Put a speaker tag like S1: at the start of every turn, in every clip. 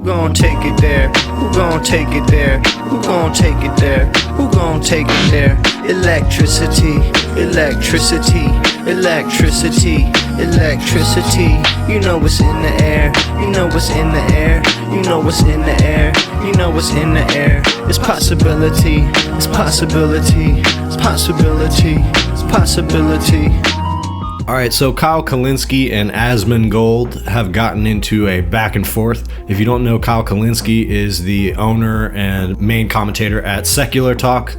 S1: Who gon' take it there? Who gon' take it there? Who gon' take it there? Who gon' take it there? Electricity, electricity, electricity, electricity. You know what's in the air. You know what's in the air. You know what's in the air. You know what's in the air. It's possibility. It's possibility. It's possibility. It's possibility.
S2: Alright, so Kyle Kulinski and Asmongold have gotten into a back and forth. If you don't know, Kyle Kulinski is the owner and main commentator at Secular Talk,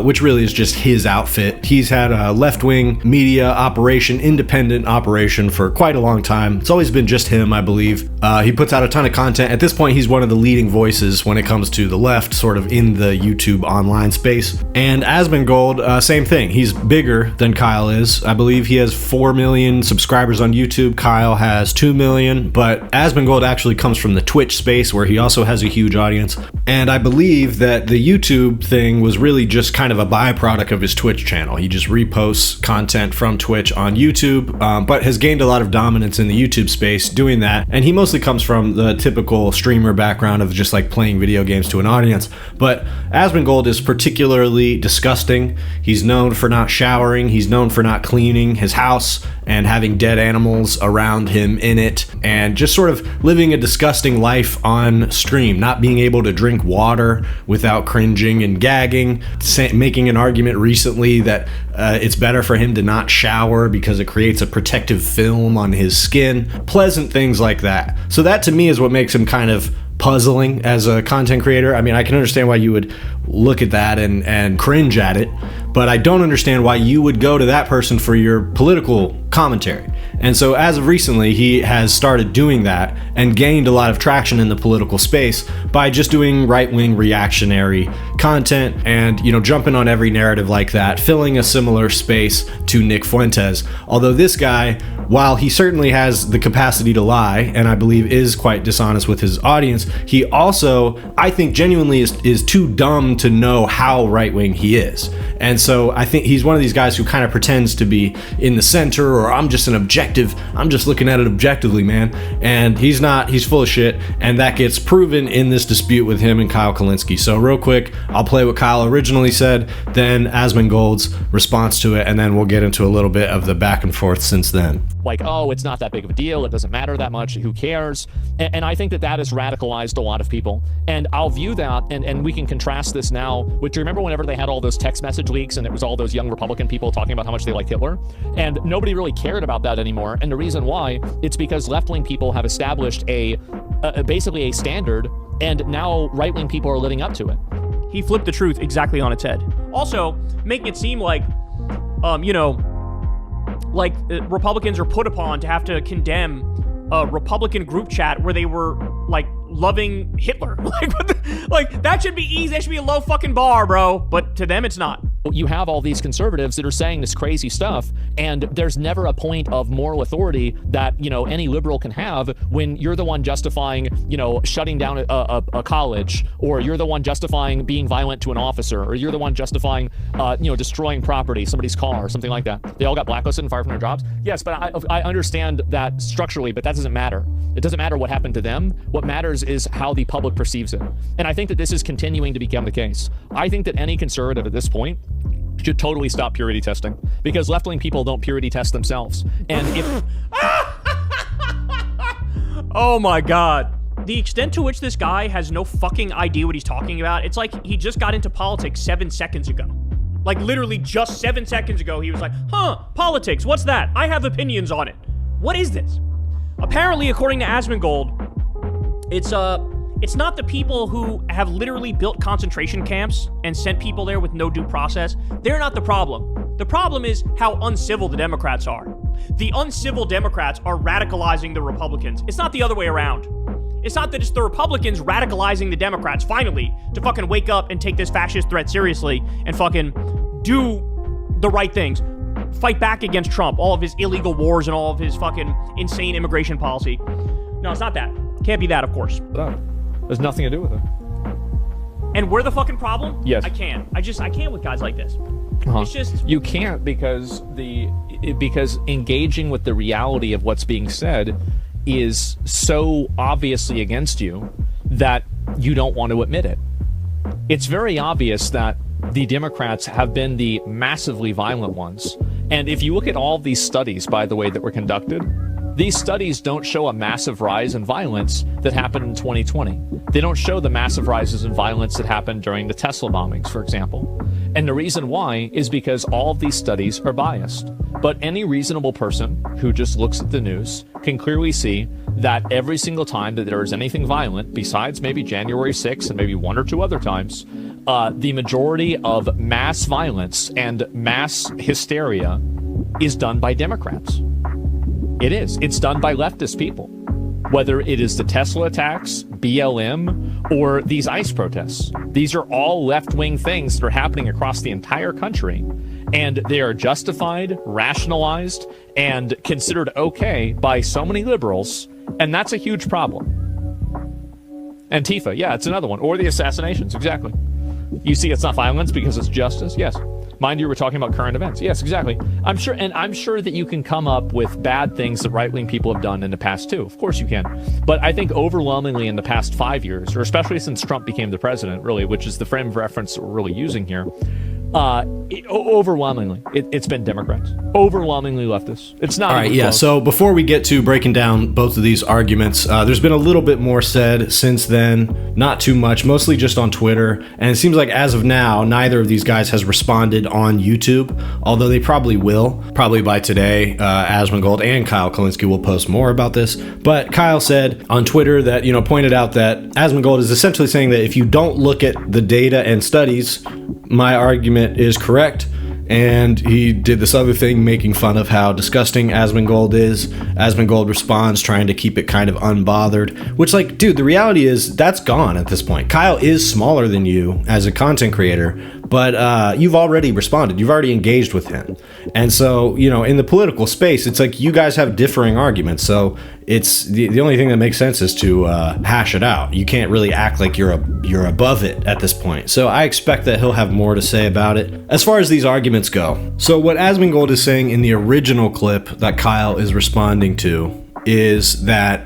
S2: which really is just his outfit. He's had a left-wing media operation, independent operation for quite a long time. It's always been just him, I believe. He puts out a ton of content. At this point, he's one of the leading voices when it comes to the left, sort of in the YouTube online space. And Asmongold, same thing. He's bigger than Kyle is. I believe he has 4 million subscribers on YouTube. Kyle has 2 million, but Asmongold actually comes from the Twitch space where he also has a huge audience. And I believe that the YouTube thing was really just kind of a byproduct of his Twitch channel. He just reposts content from Twitch on YouTube, but has gained a lot of dominance in the YouTube space doing that. And he mostly comes from the typical streamer background of just like playing video games to an audience. But Asmongold is particularly disgusting. He's known for not showering. He's known for not cleaning his house and having dead animals around him in it, and just sort of living a disgusting life on stream, not being able to drink water without cringing and gagging, making an argument recently that it's better for him to not shower because it creates a protective film on his skin, pleasant things like that. So that to me is what makes him kind of puzzling as a content creator. I mean, I can understand why you would look at that and cringe at it, but I don't understand why you would go to that person for your political commentary. And so as of recently, he has started doing that and gained a lot of traction in the political space by just doing right-wing reactionary content and, you know, jumping on every narrative like that, filling a similar space to Nick Fuentes. Although this guy, while he certainly has the capacity to lie, and I believe is quite dishonest with his audience, he also, I think, genuinely is too dumb to know how right-wing he is. And so I think he's one of these guys who kind of pretends to be in the center, or I'm just I'm just looking at it objectively, man. And he's not, he's full of shit, and that gets proven in this dispute with him and Kyle Kulinski. So real quick, I'll play what Kyle originally said, then Asmongold's response to it, and then we'll get into a little bit of the back and forth since then.
S3: Like, oh, it's not that big of a deal, it doesn't matter that much, who cares? And I think that that has radicalized a lot of people. And I'll view that, and we can contrast this now with, do you remember whenever they had all those text message leaks and it was all those young Republican people talking about how much they liked Hitler? And nobody really cared about that anymore. And the reason why, it's because left-wing people have established basically a standard, and now right-wing people are living up to it.
S4: He flipped the truth exactly on its head. Also, making it seem like, Republicans are put upon to have to condemn a Republican group chat where they were, like, loving Hitler. Like, that should be easy. That should be a low fucking bar, bro. But to them, it's not.
S3: You have all these conservatives that are saying this crazy stuff, and there's never a point of moral authority that, you know, any liberal can have when you're the one justifying, you know, shutting down a college, or you're the one justifying being violent to an officer, or you're the one justifying, destroying property, somebody's car, or something like that. They all got blacklisted and fired from their jobs. Yes, but I understand that structurally, but that doesn't matter. It doesn't matter what happened to them. What matters is how the public perceives it. And I think that this is continuing to become the case. I think that any conservative at this point should totally stop purity testing, because left-wing people don't purity test themselves. And if...
S4: Oh my God. The extent to which this guy has no fucking idea what he's talking about, it's like he just got into politics 7 seconds ago. Like, literally just 7 seconds ago, he was like, politics, what's that? I have opinions on it. What is this? Apparently, according to Asmongold, it's not the people who have literally built concentration camps and sent people there with no due process. They're not the problem. The problem is how uncivil the Democrats are. The uncivil Democrats are radicalizing the Republicans. It's not the other way around. It's not that it's the Republicans radicalizing the Democrats, finally, to fucking wake up and take this fascist threat seriously and fucking do the right things. Fight back against Trump, all of his illegal wars and all of his fucking insane immigration policy. No, it's not that. Can't be that, of course.
S3: No, there's nothing to do with it.
S4: And we're the fucking problem?
S3: Yes.
S4: I can't with guys like this. It's just...
S3: You can't because engaging with the reality of what's being said is so obviously against you that you don't want to admit it. It's very obvious that the Democrats have been the massively violent ones. And if you look at all of these studies, by the way, that were conducted, these studies don't show a massive rise in violence that happened in 2020. They don't show the massive rises in violence that happened during the Tesla bombings, for example. And the reason why is because all of these studies are biased. But any reasonable person who just looks at the news can clearly see that every single time that there is anything violent, besides maybe January 6th and maybe one or two other times, the majority of mass violence and mass hysteria is done by Democrats. It is. It's done by leftist people. Whether it is the Tesla attacks, BLM, or these ICE protests. These are all left-wing things that are happening across the entire country, and they are justified, rationalized, and considered okay by so many liberals, and that's a huge problem. Antifa, yeah, it's another one. Or the assassinations, exactly. You see it's not violence because it's justice? Yes. Mind you, we're talking about current events. Yes, exactly. I'm sure that you can come up with bad things that right-wing people have done in the past too. Of course you can. But I think overwhelmingly in the past 5 years, or especially since Trump became the president, really, which is the frame of reference that we're really using here, overwhelmingly, it's been Democrats. Overwhelmingly leftists. It's not.
S2: All right, yeah. So before we get to breaking down both of these arguments, there's been a little bit more said since then. Not too much, mostly just on Twitter. And it seems like as of now, neither of these guys has responded on YouTube, although they probably will. Probably by today, Asmongold and Kyle Kulinski will post more about this. But Kyle said on Twitter that, pointed out that Asmongold is essentially saying that if you don't look at the data and studies, my argument is correct. And he did this other thing, making fun of how disgusting Asmongold is. Asmongold responds, trying to keep it kind of unbothered, which, dude, the reality is that's gone at this point. Kyle is smaller than you as a content creator, but you've already responded. You've already engaged with him. And so, in the political space, it's like you guys have differing arguments. So it's the only thing that makes sense is to hash it out. You can't really act like you're above it at this point. So I expect that he'll have more to say about it. As far as these arguments go, so what Asmongold is saying in the original clip that Kyle is responding to is that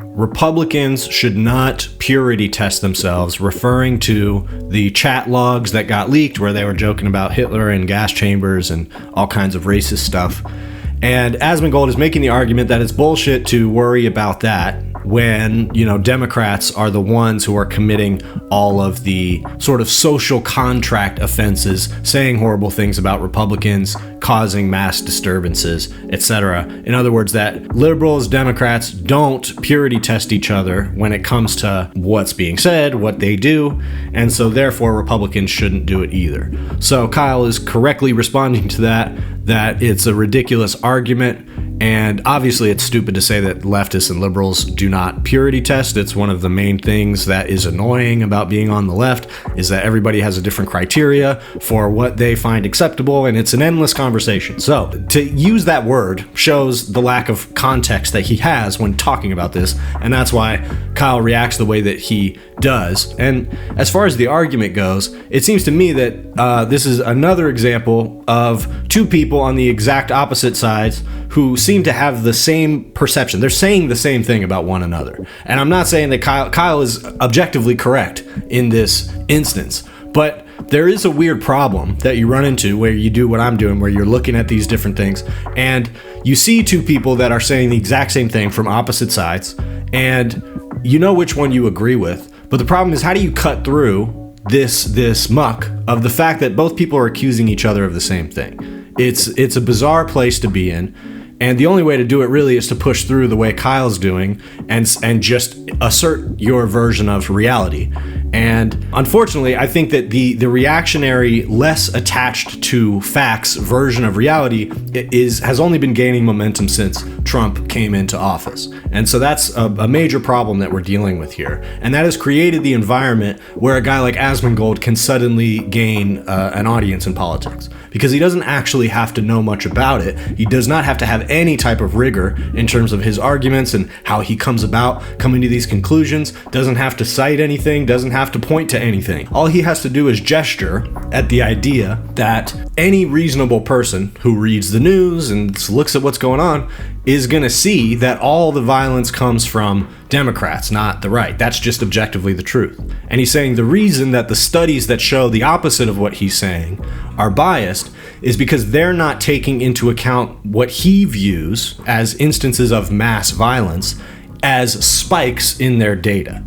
S2: Republicans should not purity test themselves, referring to the chat logs that got leaked where they were joking about Hitler and gas chambers and all kinds of racist stuff. And Asmongold is making the argument that it's bullshit to worry about that when, Democrats are the ones who are committing all of the sort of social contract offenses, saying horrible things about Republicans, causing mass disturbances, etc. In other words, that liberals, Democrats don't purity test each other when it comes to what's being said, what they do, and so therefore Republicans shouldn't do it either. So Kyle is correctly responding to that it's a ridiculous argument, and obviously it's stupid to say that leftists and liberals do not purity test. It's one of the main things that is annoying about being on the left, is that everybody has a different criteria for what they find acceptable, and it's an endless conversation. So to use that word shows the lack of context that he has when talking about this, and that's why Kyle reacts the way that he does. And as far as the argument goes, it seems to me that this is another example of two people on the exact opposite sides who seem to have the same perception. They're saying the same thing about one another. And I'm not saying that Kyle is objectively correct in this instance, but there is a weird problem that you run into where you do what I'm doing, where you're looking at these different things and you see two people that are saying the exact same thing from opposite sides, and you know which one you agree with. But the problem is, how do you cut through this muck of the fact that both people are accusing each other of the same thing? It's a bizarre place to be in. And the only way to do it really is to push through the way Kyle's doing and just assert your version of reality. And unfortunately, I think that the reactionary, less attached to facts version of reality has only been gaining momentum since Trump came into office. And so that's a major problem that we're dealing with here. And that has created the environment where a guy like Asmongold can suddenly gain an audience in politics, because he doesn't actually have to know much about it. He does not have to have any type of rigor in terms of his arguments and how he comes about coming to these conclusions, doesn't have to cite anything, doesn't have to point to anything. All he has to do is gesture at the idea that any reasonable person who reads the news and looks at what's going on is going to see that all the violence comes from Democrats, not the right. That's just objectively the truth. And he's saying the reason that the studies that show the opposite of what he's saying are biased is because they're not taking into account what he views as instances of mass violence as spikes in their data.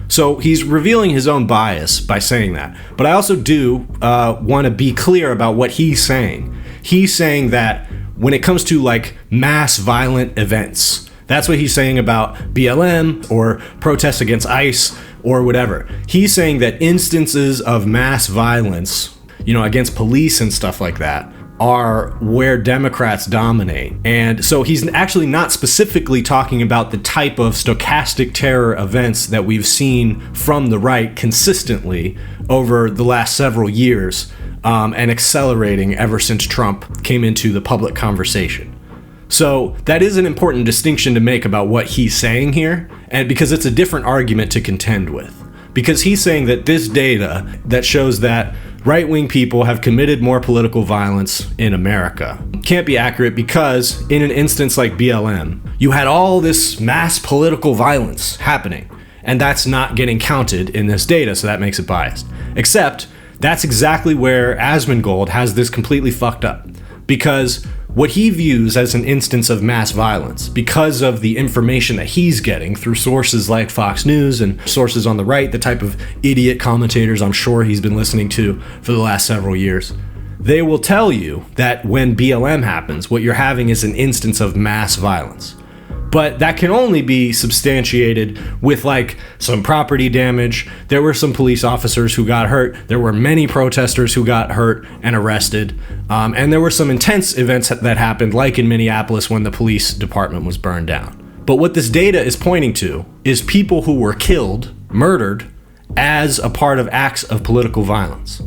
S2: So he's revealing his own bias by saying that. But I also do want to be clear about what he's saying. He's saying that when it comes to like mass violent events, that's what he's saying about BLM or protests against ICE or whatever. He's saying that instances of mass violence, against police and stuff like that, are where Democrats dominate. And so he's actually not specifically talking about the type of stochastic terror events that we've seen from the right consistently over the last several years, and accelerating ever since Trump came into the public conversation. So that is an important distinction to make about what he's saying here, and because it's a different argument to contend with. Because he's saying that this data that shows that right-wing people have committed more political violence in America can't be accurate because in an instance like BLM, you had all this mass political violence happening, and that's not getting counted in this data, so that makes it biased. Except that's exactly where Asmongold has this completely fucked up, because what he views as an instance of mass violence, because of the information that he's getting through sources like Fox News and sources on the right, the type of idiot commentators I'm sure he's been listening to for the last several years, they will tell you that when BLM happens, what you're having is an instance of mass violence. But that can only be substantiated with like some property damage. There were some police officers who got hurt. There were many protesters who got hurt and arrested. And there were some intense events that happened, like in Minneapolis when the police department was burned down. But what this data is pointing to is people who were killed, murdered, as a part of acts of political violence.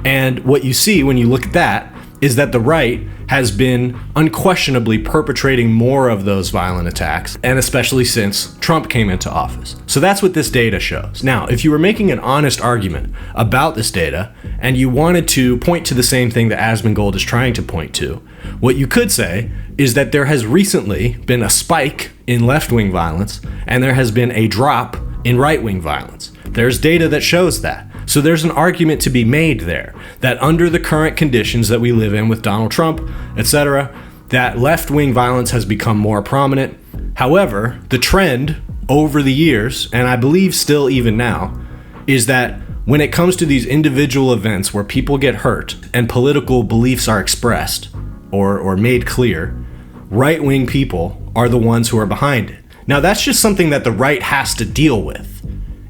S2: And what you see when you look at that is that the right has been unquestionably perpetrating more of those violent attacks, and especially since Trump came into office. So that's what this data shows. Now, if you were making an honest argument about this data, and you wanted to point to the same thing that Asmongold is trying to point to, what you could say is that there has recently been a spike in left-wing violence, and there has been a drop in right-wing violence. There's data that shows that. So there's an argument to be made there that under the current conditions that we live in with Donald Trump, etc., that left-wing violence has become more prominent. However, the trend over the years, and I believe still even now, is that when it comes to these individual events where people get hurt and political beliefs are expressed or made clear, right-wing people are the ones who are behind it. Now, that's just something that the right has to deal with.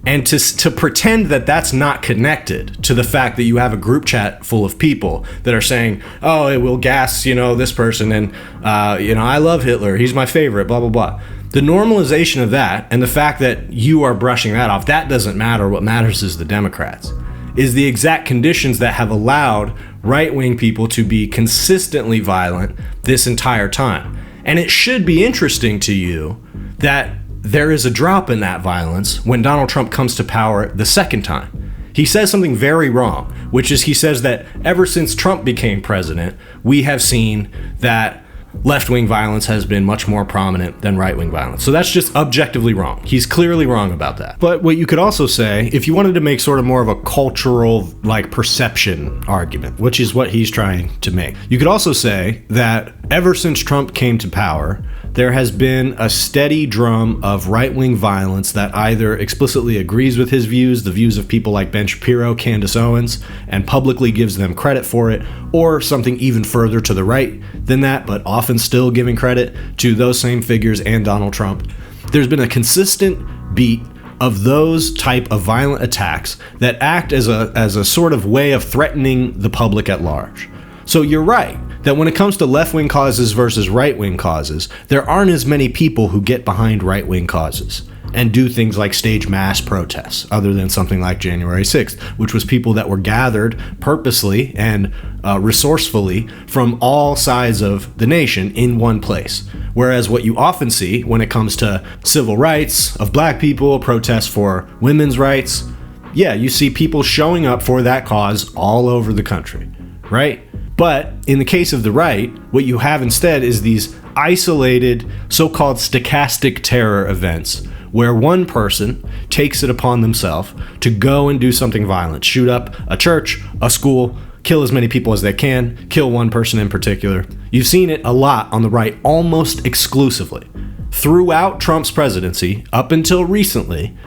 S2: And to pretend that that's not connected to the fact that you have a group chat full of people that are saying, oh, it will gas, this person, and, I love Hitler, he's my favorite, blah, blah, blah. The normalization of that and the fact that you are brushing that off, that doesn't matter. What matters is the Democrats, is the exact conditions that have allowed right-wing people to be consistently violent this entire time. And it should be interesting to you that there is a drop in that violence when Donald Trump comes to power the second time. He says something very wrong, which is he says that ever since Trump became president, we have seen that left-wing violence has been much more prominent than right-wing violence. So that's just objectively wrong. He's clearly wrong about that. But what you could also say, if you wanted to make sort of more of a cultural, perception argument, which is what he's trying to make, you could also say that ever since Trump came to power, there has been a steady drum of right-wing violence that either explicitly agrees with his views, the views of people like Ben Shapiro, Candace Owens, and publicly gives them credit for it, or something even further to the right than that, but often still giving credit to those same figures and Donald Trump. There's been a consistent beat of those type of violent attacks that act as a sort of way of threatening the public at large. So you're right that when it comes to left-wing causes versus right-wing causes, there aren't as many people who get behind right-wing causes and do things like stage mass protests, other than something like January 6th, which was people that were gathered purposely and resourcefully from all sides of the nation in one place. Whereas what you often see when it comes to civil rights of black people, protests for women's rights, you see people showing up for that cause all over the country, right? But in the case of the right, what you have instead is these isolated so-called stochastic terror events where one person takes it upon themselves to go and do something violent, shoot up a church, a school, kill as many people as they can, kill one person in particular. You've seen it a lot on the right, almost exclusively. Throughout Trump's presidency, up until recently,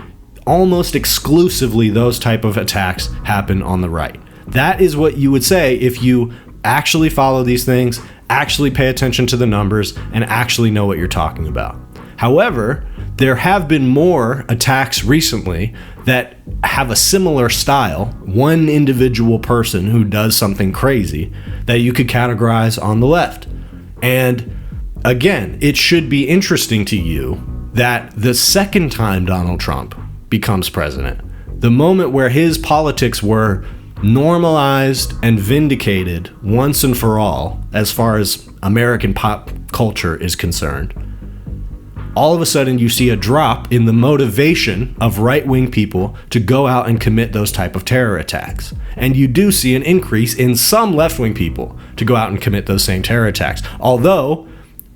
S2: almost exclusively those type of attacks happen on the right. That is what you would say if you actually follow these things, actually pay attention to the numbers, and actually know what you're talking about. However, there have been more attacks recently that have a similar style, one individual person who does something crazy, that you could categorize on the left. And again, it should be interesting to you that the second time Donald Trump becomes president, the moment where his politics were normalized and vindicated once and for all as far as American pop culture is concerned, all of a sudden you see a drop in the motivation of right-wing people to go out and commit those type of terror attacks. And you do see an increase in some left-wing people to go out and commit those same terror attacks. Although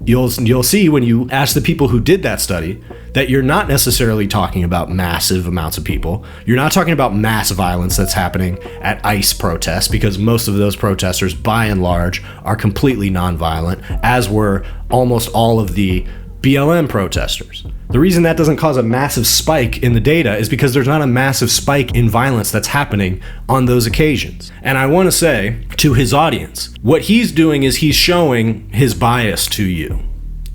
S2: you'll see when you ask the people who did that study that you're not necessarily talking about massive amounts of people. You're not talking about mass violence that's happening at ICE protests, because most of those protesters, by and large, are completely nonviolent, as were almost all of the BLM protesters. The reason that doesn't cause a massive spike in the data is because there's not a massive spike in violence that's happening on those occasions. And I want to say to his audience, what he's doing is he's showing his bias to you.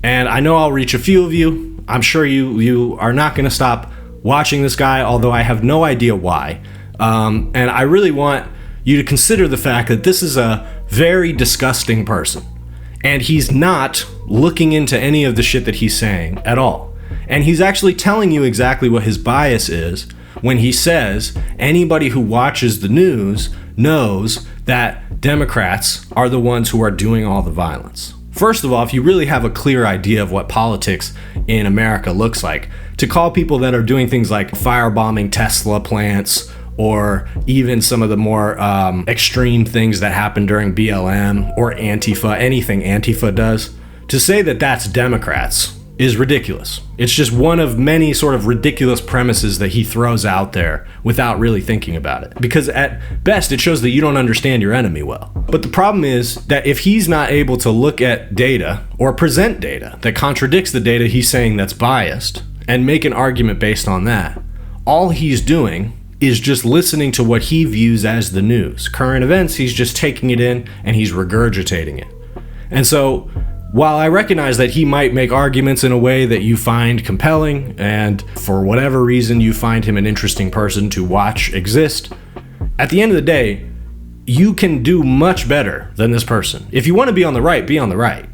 S2: And I know I'll reach a few of you. I'm sure you are not going to stop watching this guy, although I have no idea why. And I really want you to consider the fact that this is a very disgusting person. And he's not looking into any of the shit that he's saying at all. And he's actually telling you exactly what his bias is when he says anybody who watches the news knows that Democrats are the ones who are doing all the violence. First of all, if you really have a clear idea of what politics in America looks like, to call people that are doing things like firebombing Tesla plants, or even some of the more extreme things that happen during BLM or Antifa, anything Antifa does, to say that that's Democrats is ridiculous. It's just one of many sort of ridiculous premises that he throws out there without really thinking about it. Because at best, it shows that you don't understand your enemy well. But the problem is that if he's not able to look at data or present data that contradicts the data he's saying that's biased and make an argument based on that, all he's doing is just listening to what he views as the news. Current events, he's just taking it in and he's regurgitating it. And so, while I recognize that he might make arguments in a way that you find compelling, and for whatever reason you find him an interesting person to watch exist, at the end of the day, you can do much better than this person. If you want to be on the right, be on the right.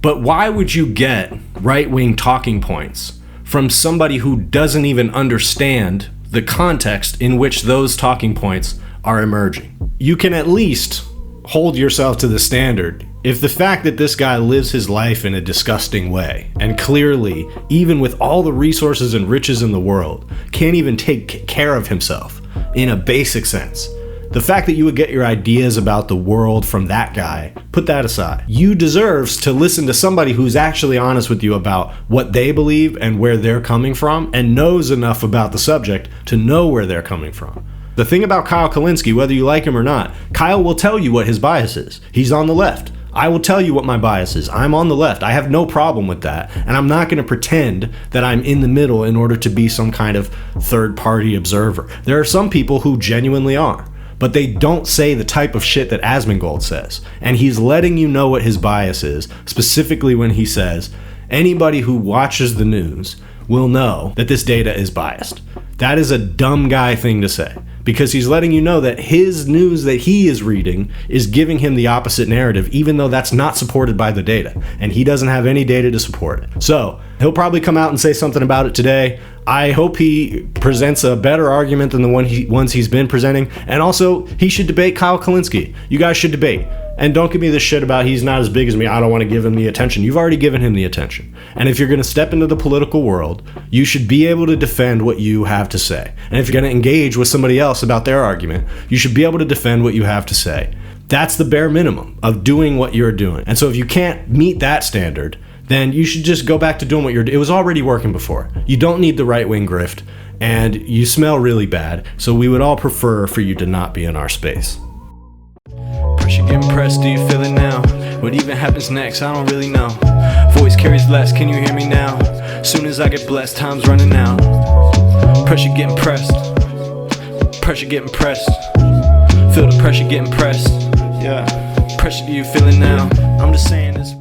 S2: But why would you get right-wing talking points from somebody who doesn't even understand the context in which those talking points are emerging? You can at least hold yourself to the standard if the fact that this guy lives his life in a disgusting way, and clearly, even with all the resources and riches in the world, can't even take care of himself in a basic sense. The fact that you would get your ideas about the world from that guy, put that aside. You deserve to listen to somebody who's actually honest with you about what they believe and where they're coming from, and knows enough about the subject to know where they're coming from. The thing about Kyle Kulinski, whether you like him or not, Kyle will tell you what his bias is. He's on the left. I will tell you what my bias is. I'm on the left. I have no problem with that. And I'm not going to pretend that I'm in the middle in order to be some kind of third-party observer. There are some people who genuinely are, but they don't say the type of shit that Asmongold says. And he's letting you know what his bias is, specifically when he says, anybody who watches the news will know that this data is biased. That is a dumb guy thing to say, because he's letting you know that his news that he is reading is giving him the opposite narrative, even though that's not supported by the data, and he doesn't have any data to support it. So he'll probably come out and say something about it today. I hope he presents a better argument than the ones he's been presenting, and also he should debate Kyle Kulinski. You guys should debate. And don't give me this shit about he's not as big as me, I don't want to give him the attention. You've already given him the attention. And if you're going to step into the political world, you should be able to defend what you have to say. And if you're going to engage with somebody else about their argument, you should be able to defend what you have to say. That's the bare minimum of doing what you're doing. And so if you can't meet that standard, then you should just go back to doing what you're doing. It was already working before. You don't need the right-wing grift, and you smell really bad, so we would all prefer for you to not be in our space. Pressure getting pressed, do you feel it now? What even happens next, I don't really know. Voice carries less, can you hear me now? Soon as I get blessed, time's running out. Pressure getting pressed. Pressure getting pressed. Feel the pressure getting pressed. Yeah. Pressure, do you feel it now? I'm just saying this.